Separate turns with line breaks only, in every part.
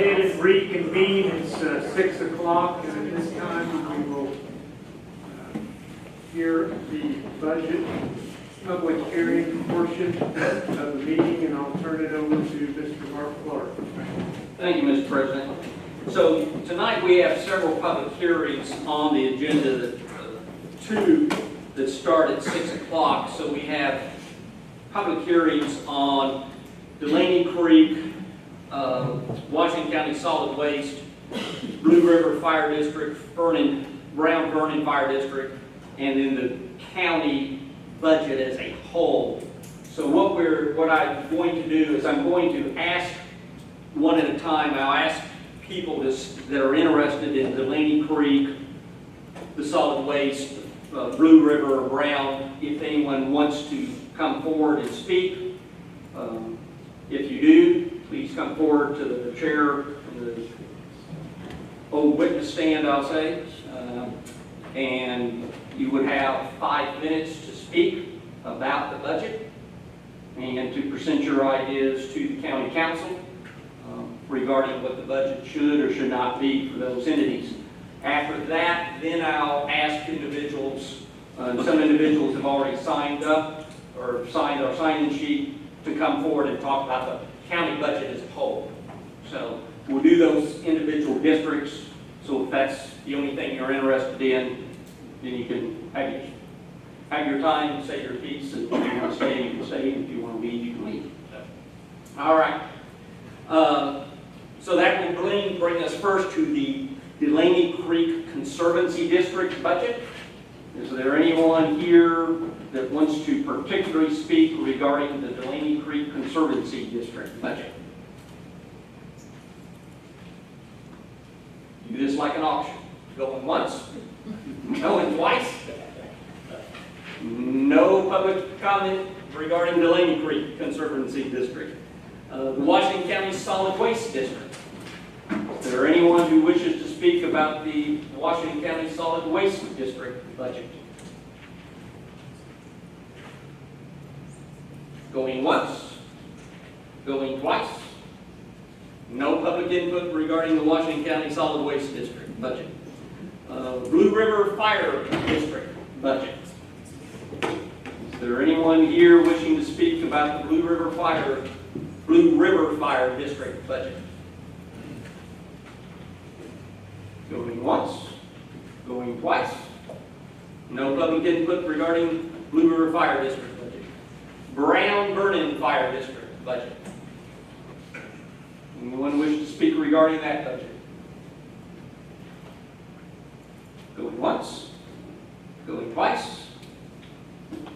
ahead and reconvene. It's 6 o'clock, and at this time we will hear the budget public hearing portion of the meeting, and I'll turn it over to Mr. Mark Clark.
Thank you, Mr. President. So tonight we have several public hearings on the agenda, two that start at 6 o'clock. So we have public hearings on Delaney Creek, Washington County Solid Waste, Blue River Fire District, Brown Vernon Fire District, and then the county budget as a whole. So what I'm going to do is I'm going to ask one at a time. I'll ask people that are interested in Delaney Creek, the solid waste, Blue River, or Brown, if anyone wants to come forward and speak. If you do, please come forward to the chair, the old witness stand, I'll say, and you would have 5 minutes to speak about the budget and to present your ideas to the county council regarding what the budget should or should not be for those entities. After that, then I'll ask individuals, some individuals have already signed up or signed our sign-in sheet, to come forward and talk about the county budget as a whole. So we'll do those individual districts. So if that's the only thing you're interested in, then you can have your time, say your piece, and if you want to stay, you can stay, and if you want to leave, you can leave. So, all right. So that will bring us first to the Delaney Creek Conservancy District budget. Is there anyone here that wants to particularly speak regarding the Delaney Creek Conservancy District budget? Do this like an auction. Going once, going twice. No public comment regarding Delaney Creek Conservancy District. The Washington County Solid Waste District. Is there anyone who wishes to speak about the Washington County Solid Waste District budget? Going once, going twice. No public input regarding the Washington County Solid Waste District budget. Blue River Fire District budget. Is there anyone here wishing to speak about the Blue River Fire District budget? Going once, going twice. No public input regarding Blue River Fire District budget. Brown Vernon Fire District budget. Anyone wish to speak regarding that budget? Going once, going twice.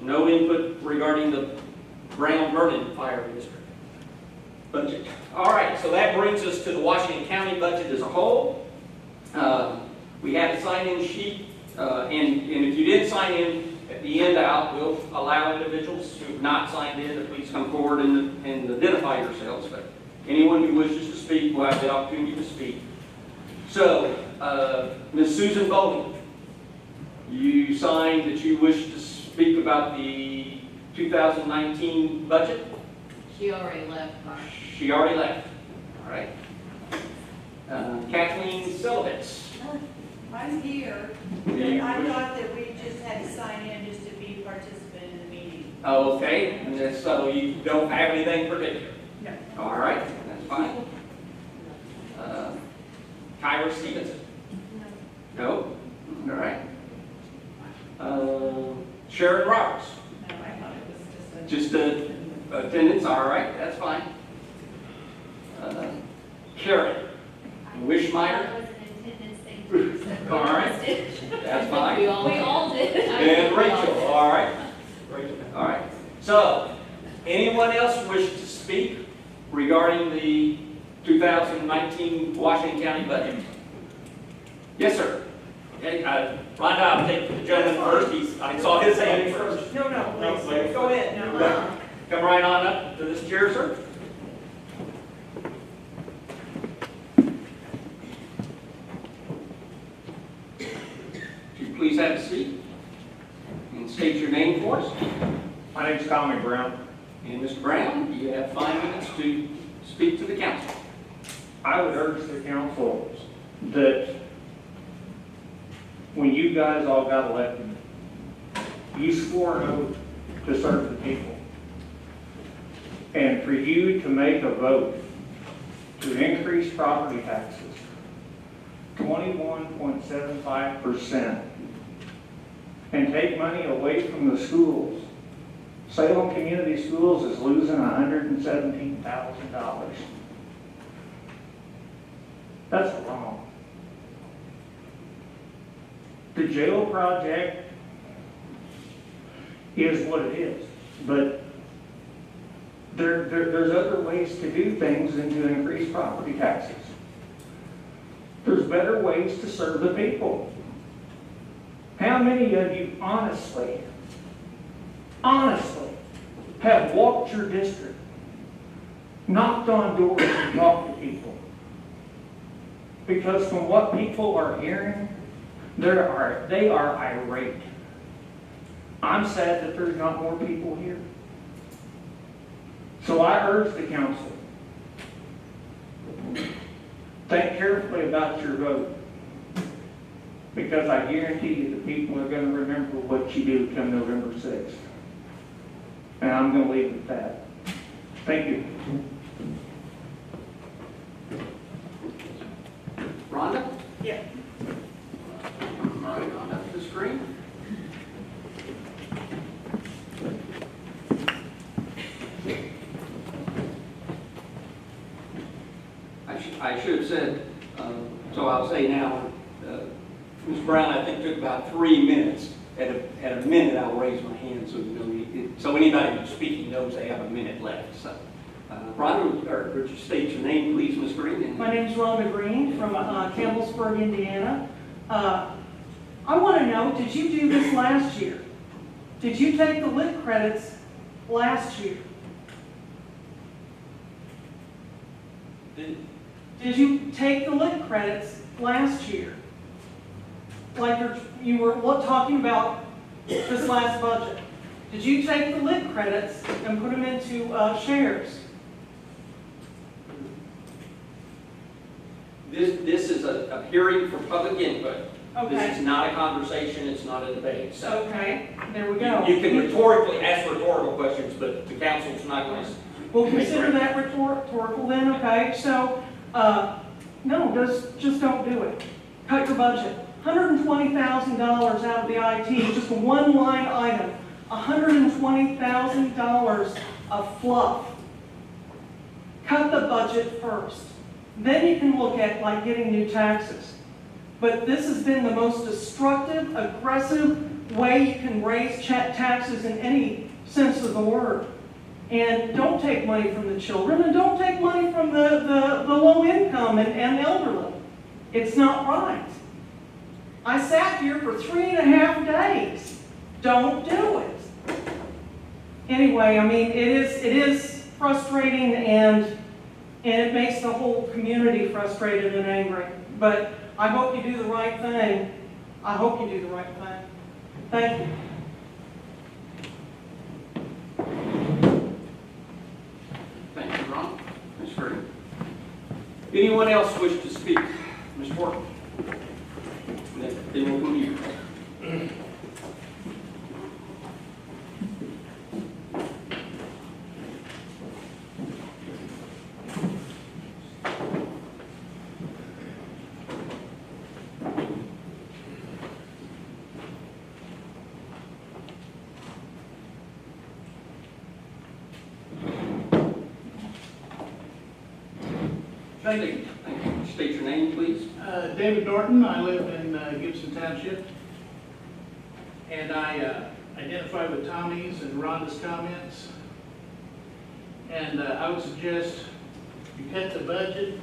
No input regarding the Brown Vernon Fire District budget. All right, so that brings us to the Washington County budget as a whole. We have a sign-in sheet, and if you didn't sign in, at the end we'll allow individuals who have not signed in to please come forward and identify yourselves. But anyone who wishes to speak will have the opportunity to speak. So, Ms. Susan Bowling, you signed that you wish to speak about the 2019 budget?
She already left, Mark.
She already left. All right. Kathleen Silovitz.
I'm here, but I thought that we just had to sign in just to be a participant in the meeting.
Okay, and so you don't have anything particular?
No.
All right, that's fine. Kyra Stevenson? No. All right. Sharon Roberts?
No, I thought it was
Just attendance? All right, that's fine. Karen Wishmeyer? All right, that's fine.
We all did.
And Rachel, all right. Rachel, all right. So, anyone else wish to speak regarding the 2019 Washington County budget? Yes, sir. Okay, Rhonda, I'll take the gentleman first. I saw his hand first.
No, please.
Go ahead.
No.
Come right on up to this chair, sir. Please have a seat and state your name for us.
My name is Tommy Brown.
And Mr. Brown, you have 5 minutes to speak to the council.
I would urge the council that when you guys all got elected, you swore an oath to serve the people. And for you to make a vote to increase property taxes 21.75% and take money away from the schools. Salem Community Schools is losing $117,000. That's wrong. The jail project is what it is, but there's other ways to do things than to increase property taxes. There's better ways to serve the people. How many of you honestly have walked your district, knocked on doors and talked to people? Because from what people are hearing, they are irate. I'm sad that there's not more people here. So I urge the council, think carefully about your vote, because I guarantee you the people are going to remember what you do come November 6th. And I'm going to leave it at that. Thank you.
Rhonda?
Yeah.
All right, Rhonda, Ms. Green? I should have said, so I'll say now, Ms. Brown, I think took about 3 minutes. At a minute, I'll raise my hand so so anybody who's speaking knows they have a minute left. So, Rhonda, would you state your name, please, Ms. Green?
My name is Rhonda Green from Campbellsburg, Indiana. I want to know, did you do this last year? Did you take the lit credits last year? Did you take the lit credits last year? Like you were talking about this last budget. Did you take the lit credits and put them into shares?
This is a hearing for public input.
Okay.
This is not a conversation, it's not a debate. So
Okay, there we go.
you can rhetorically ask rhetorical questions, but the council's not going to.
We'll consider that rhetorical then, okay? So, no, just don't do it. Cut your budget. $120,000 out of the IT, just a one line item. $120,000 of fluff. Cut the budget first. Then you can look at like getting new taxes. But this has been the most destructive, aggressive way you can raise taxes in any sense of the word. And don't take money from the children, and don't take money from the low income and elderly. It's not right. I sat here for 3.5 days. Don't do it. Anyway, I mean, it is frustrating, and it makes the whole community frustrated and angry. But I hope you do the right thing. I hope you do the right thing. Thank you.
Thank you, Ron. Ms. Green. Anyone else wish to speak? Ms. Morton? Then we'll come to you.
Thank you.
Thank you. State your name, please.
David Norton. I live in Gibson Township. And I identify with Tommy's and Rhonda's comments. And I would suggest you cut the budget,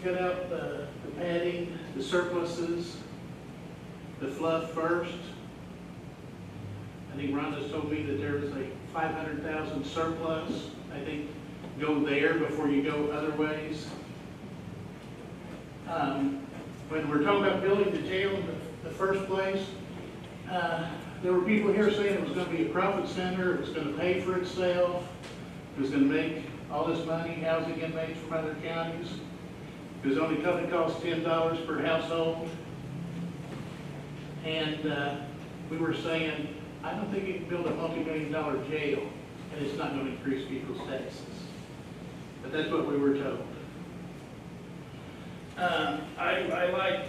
cut out the padding, the surpluses, the fluff first. I think Rhonda's told me that there was a 500,000 surplus. I think go there before you go other ways. When we're talking about building the jail in the first place, there were people here saying it was going to be a profit center, it was going to pay for itself, it was going to make all this money, housing inmates from other counties. It was only going to cost $10 per household. And we were saying, I don't think you can build a multi-million-dollar jail, and it's not going to increase people's taxes. But that's what we were told. I like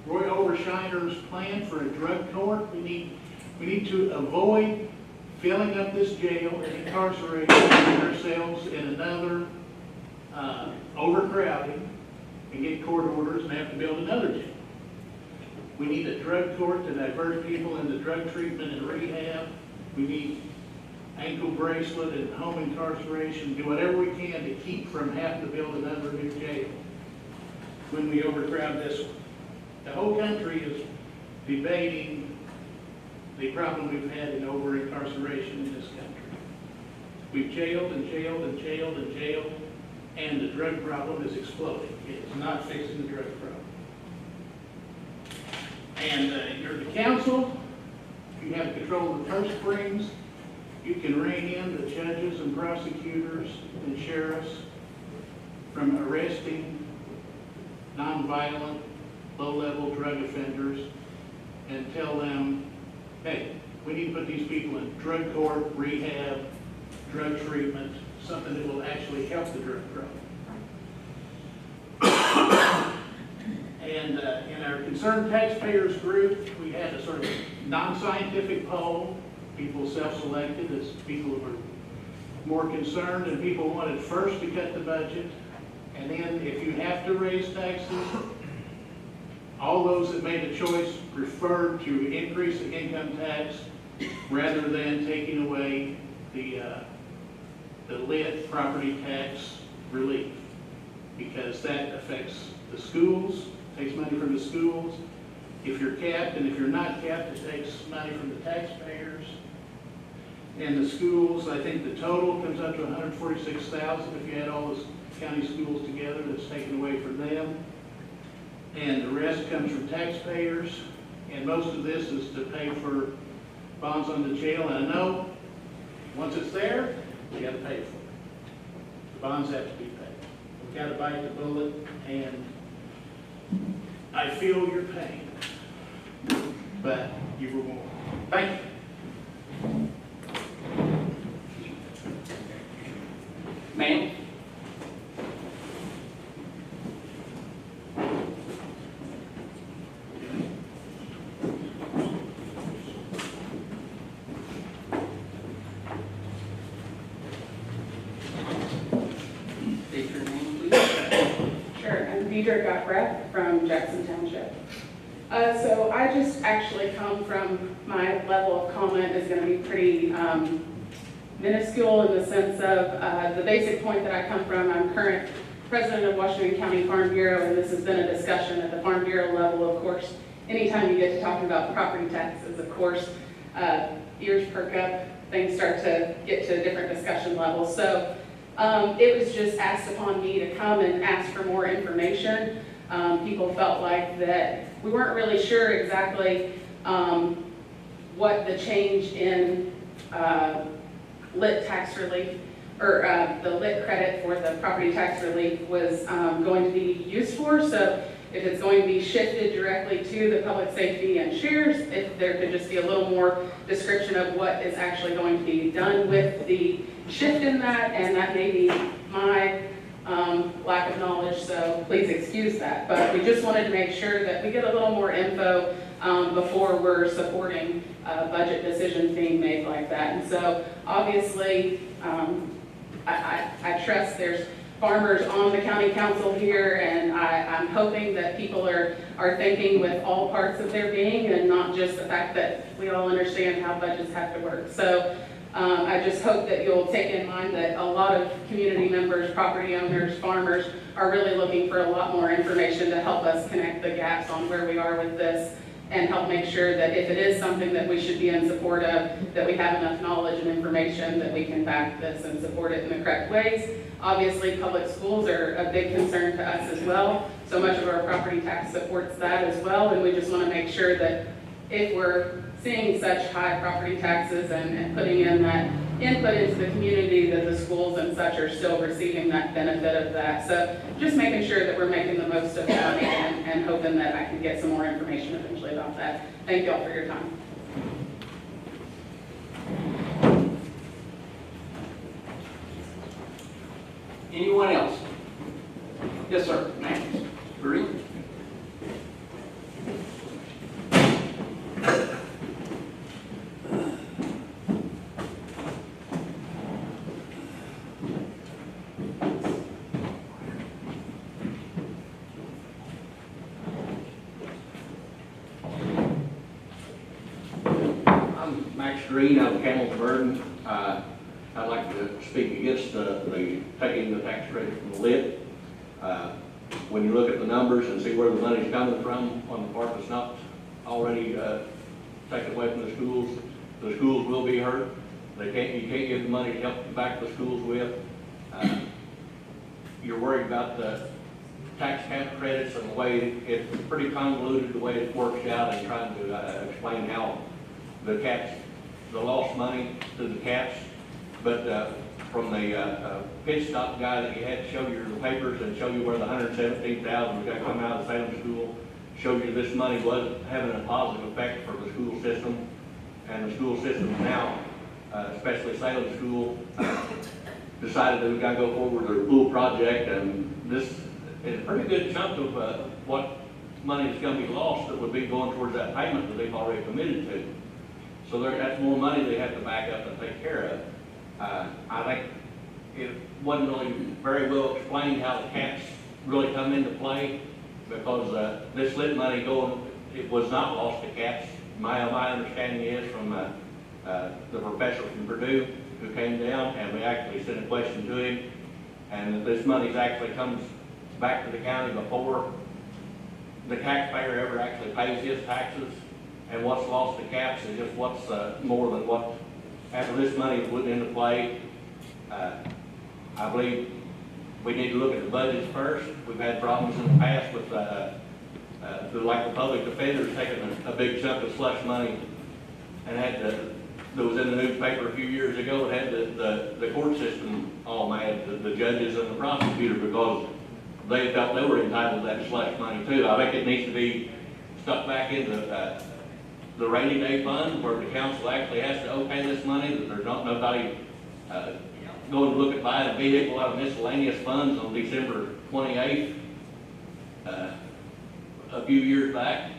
Roy Overshiner's plan for a drug court. We need to avoid filling up this jail and incarcerating ourselves in another overcrowding and get court orders and have to build another jail. We need a drug court to divert people into drug treatment and rehab. We need ankle bracelet and home incarceration, do whatever we can to keep from having to build another new jail when we overcrowd this one. The whole country is debating the problem we've had in over-incarceration in this country. We've jailed and jailed and jailed and jailed, and the drug problem is exploding. It's not fixing the drug problem. And you're the council, you have control of the purse strings, you can rein in the judges and prosecutors and sheriffs from arresting nonviolent, low-level drug offenders and tell them, hey, we need to put these people in drug court, rehab, drug treatment, something that will actually help the drug problem. And in our concerned taxpayers group, we had a sort of non-scientific poll. People self-selected as people who were more concerned, and people wanted first to cut the budget. And then if you have to raise taxes, all those that made a choice preferred to increase the income tax rather than taking away the lit property tax relief, because that affects the schools, takes money from the schools. If you're capped, and if you're not capped, it takes money from the taxpayers. And the schools, I think the total comes up to $146,000 if you add all those county schools together, that's taken away from them. And the rest comes from taxpayers, and most of this is to pay for bonds on the jail. And I know, once it's there, we gotta pay for it. The bonds have to be paid. We've gotta bite the bullet, and I feel your pain, but you were warned. Thank you.
Ma'am? State your name, please.
Sure, I'm Deidre Gottrap from Jackson Township. So I just actually come from, my level of comment is going to be pretty minuscule in the sense of the basic point that I come from. I'm current president of Washington County Farm Bureau, and this has been a discussion at the Farm Bureau level. Of course, anytime you get to talking about property taxes, of course, ears perk up, things start to get to different discussion levels. So it was just asked upon me to come and ask for more information. People felt like that we weren't really sure exactly what the change in lit tax relief, or the lit credit for the property tax relief was going to be used for. So if it's going to be shifted directly to the public safety and sheriffs, if there could just be a little more description of what is actually going to be done with the shift in that, and that may be my lack of knowledge, so please excuse that. But we just wanted to make sure that we get a little more info before we're supporting budget decisions being made like that. And so obviously, I trust there's farmers on the county council here, and I'm hoping that people are thinking with all parts of their being and not just the fact that we all understand how budgets have to work. So I just hope that you'll take in mind that a lot of community members, property owners, farmers are really looking for a lot more information to help us connect the gaps on where we are with this, and help make sure that if it is something that we should be in support of, that we have enough knowledge and information that we can back this and support it in the correct ways. Obviously, public schools are a big concern to us as well. So much of our property tax supports that as well, and we just want to make sure that if we're seeing such high property taxes and putting in that input into the community that the schools and such are still receiving that benefit of that. So just making sure that we're making the most of the money and hoping that I can get some more information eventually about that. Thank you all for your time.
Anyone else? Yes, sir. Max Green?
I'm Max Green out of Campbellsburg. I'd like to speak against the taking the tax credit from the lit. When you look at the numbers and see where the money's coming from on the part that's not already taken away from the schools will be hurt. You can't give the money to help back the schools with. You're worried about the tax cap credits and the way it's pretty convoluted the way it works out, and trying to explain how the lost money to the caps. But from the pit stop guy that you had to show you the papers and show you where the $117,000 was going to come out of the Salem school, showed you this money was having a positive effect for the school system. And the school system now, especially Salem School, decided that we got to go forward with their pool project, and this is a pretty good chunk of what money is going to be lost that would be going towards that payment that they've already committed to. So that's more money they have to back up and take care of. I think it wasn't really very well explained how the caps really come into play, because this lit money it was not lost to caps. My understanding is from the professor from Purdue who came down, and we actually sent a question to him, and that this money actually comes back to the county before the taxpayer ever actually pays his taxes, and what's lost to caps is just what's more than what, after this money is put into play. I believe we need to look at the budgets first. We've had problems in the past with like the public defenders taking a big chunk of slush money and that was in the newspaper a few years ago. It had the court system all mad, the judges and the prosecutor, because they felt they were entitled to that slush money too. I think it needs to be stuck back into the rainy day fund, where the council actually has to okay this money, that there's not nobody going to look at buying a vehicle out of miscellaneous funds on December 28th. A few years back.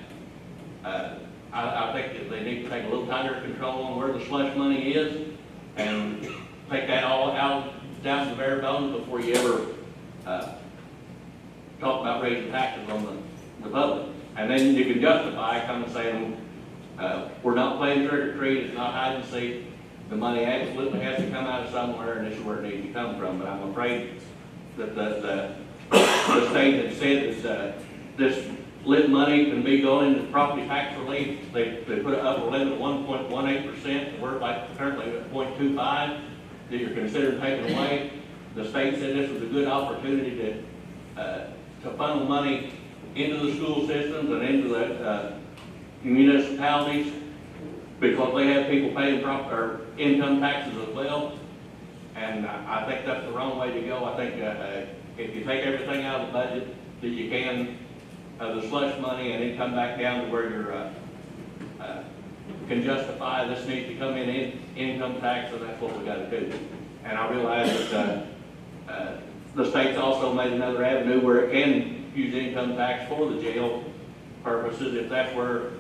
I think that they need to take a little tighter control on where the slush money is, and take that all out down to the bare bones before you ever talk about raising taxes on the public. And then you can justify coming saying, we're not playing trick or treat, it's not hide and seek. The money absolutely has to come out of somewhere, and this is where it needs to come from. But I'm afraid that the state has said that this lit money can be going into property tax relief. They put an upper limit of 1.18%, we're like currently at 0.25 that you're considering taking away. The state said this was a good opportunity to funnel money into the school systems and into the municipalities, because they have people paying income taxes as well. And I think that's the wrong way to go. I think if you take everything out of the budget that you can, the slush money, and then come back down to where you're can justify this needs to come in income tax, and that's what we got to do. And I realize that the state's also made another avenue where it can use income tax for the jail purposes if that's where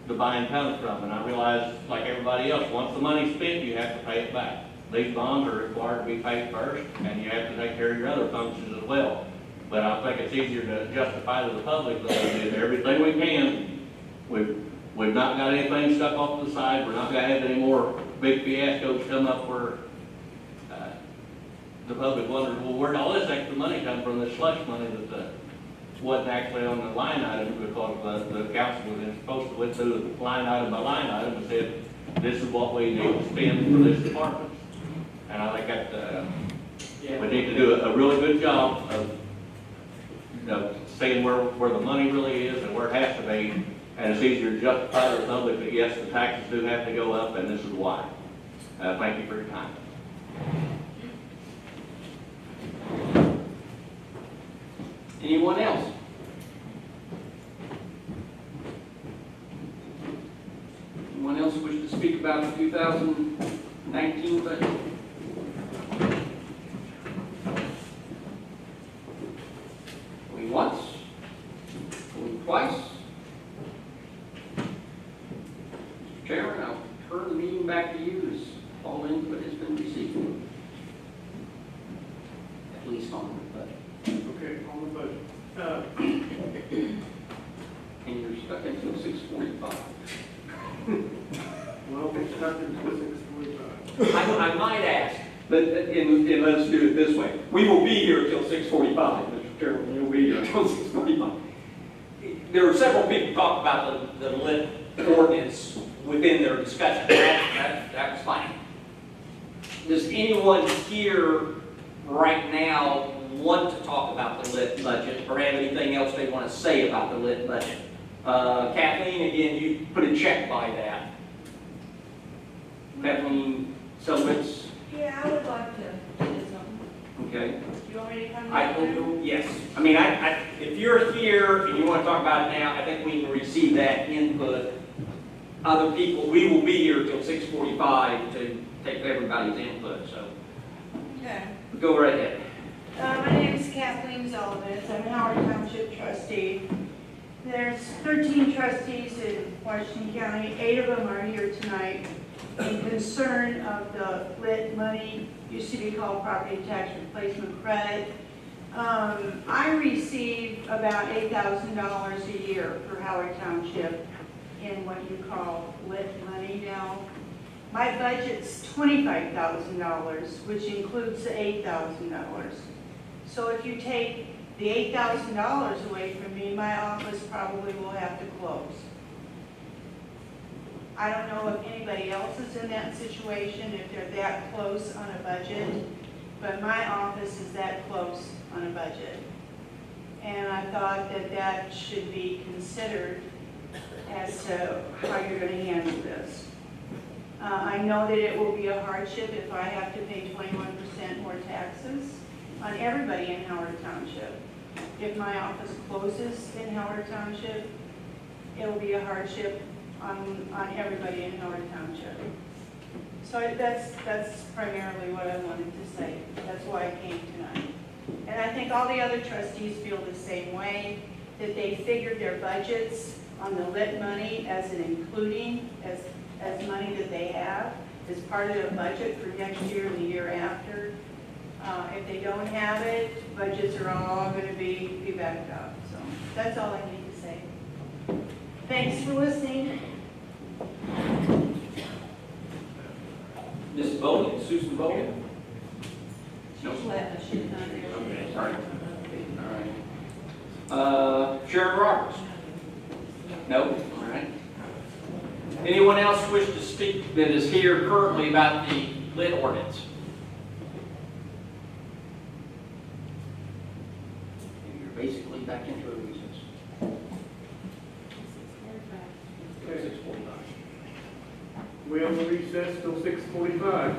the buying comes from. And I realize, like everybody else, once the money's spent, you have to pay it back. These bonds are required to be paid first, and you have to take care of your other functions as well. But I think it's easier to justify to the public that we did everything we can. We've not got anything stuck off to the side. We're not going to have any more big fiascos come up where the public wonders, well, where'd all this extra money come from, this slush money that wasn't actually on the line item, because the council was supposed to went through line item by line item and said, this is what we need to spend for this department. And I think that we need to do a really good job of saying where the money really is and where it has to be. And it's easier to justify to the public that yes, the taxes do have to go up, and this is why. Thank you for your time.
Anyone else? Anyone else wish to speak about the 2019 budget? Going once? Going twice? Mr. Chairman, I'll turn the meeting back to you as all input has been received. At least on the budget.
Okay, on the budget.
And you're stuck until 6:45.
Well, we're stuck until 6:45.
I might ask, but, and let's do it this way. We will be here until 6:45, Mr. Chairman, you'll be here until 6:45. There are several people talk about the lit ordinance within their discussion. That's fine. Does anyone here right now want to talk about the lit budget or have anything else they want to say about the lit budget? Kathleen, again, you put a check by that. Kathleen Selwitz,
Yeah, I would like to say something.
okay.
Do you want me to come
I
back
told
there?
you, yes. I mean, if you're here and you want to talk about it now, I think we can receive that input. Other people, we will be here till 6:45 to take everybody's input, so
Okay.
go right ahead.
My name is Kathleen Zolowitz. I'm Howard Township trustee. There's 13 trustees in Washington County. 8 of them are here tonight in concern of the lit money, used to be called property tax replacement credit. I receive about $8,000 a year for Howard Township in what you call lit money now. My budget's $25,000, which includes the $8,000. So if you take the $8,000 away from me, my office probably will have to close. I don't know if anybody else is in that situation, if they're that close on a budget, but my office is that close on a budget. And I thought that that should be considered as to how you're going to handle this. I know that it will be a hardship if I have to pay 21% more taxes on everybody in Howard Township. If my office closes in Howard Township, it will be a hardship on everybody in Howard Township. So that's primarily what I wanted to say. That's why I came tonight. And I think all the other trustees feel the same way, that they figured their budgets on the lit money as an including, as money that they have, as part of their budget for next year and the year after. If they don't have it, budgets are all going to be backed up. So that's all I need to say. Thanks for listening.
Ms. Bogan, Susan Bogan? No.
She's letting us shit on there.
Okay, sorry. All right. Sharon Roberts? No? All right. Anyone else wish to speak that is here currently about the lit ordinance? You're basically back into a recess.
Okay,
6:45.
we will recess till 6:45.